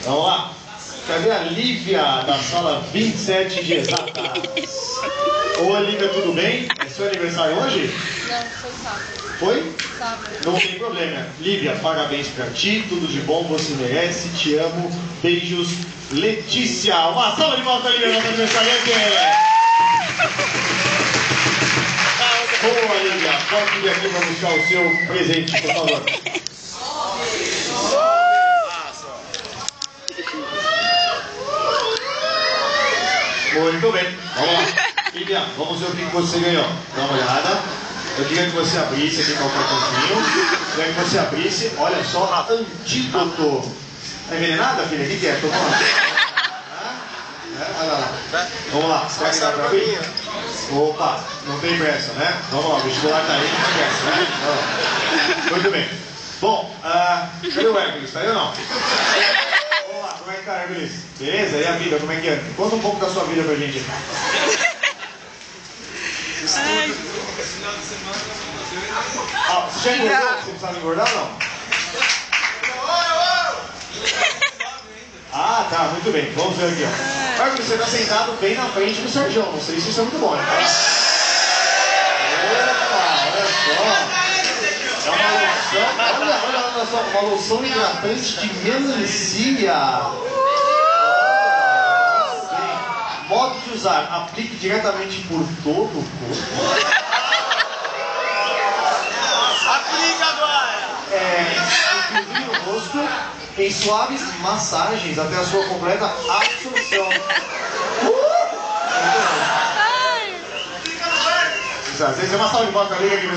Vamos lá. Cadê a Lívia da sala 27 de exatas? Oi, Lívia, tudo bem? É seu aniversário hoje? Não, foi sábado. Foi? Sábado. Não tem problema. Lívia, parabéns pra ti, tudo de bom, você merece, te amo. Beijos, Letícia. Uma salva de palmas pra Lívia, nossa aniversariante. Boa, Lívia, pode vir aqui pra buscar o seu presente, por favor. Muito bem, vamos lá. Lívia, vamos ver o que você ganhou. Dá uma olhada. Eu queria que você abrisse aqui com o cartãozinho. Eu queria que você abrisse, olha só, antídoto. É envenenada, filha? O que é? Tô falando. Olha lá. Vamos lá, será que dá pra abrir? Opa, não tem pressa, né? Vamos lá, o vestibular tá aí, não tem pressa, né? Muito bem. Bom, cadê o Hércules? Tá aí ou não? Vamos lá, como é que tá, Hércules? Beleza? E a vida, como é que é? Conta um pouco da sua vida pra gente. Você já engordou? Você precisava engordar ou não? Ah, tá, muito bem. Vamos ver aqui, ó. Hércules, você tá sentado bem na frente do Sérgio. Não sei se isso é muito bom, né? Opa, olha só. É uma loção, olha só, uma loção hidratante de melancia. Modo de usar, aplique diretamente por todo o corpo. Aplica agora! Inclusive no rosto, em suaves massagens até a sua completa absorção. Às vezes é uma salva de palmas pra Liga aqui,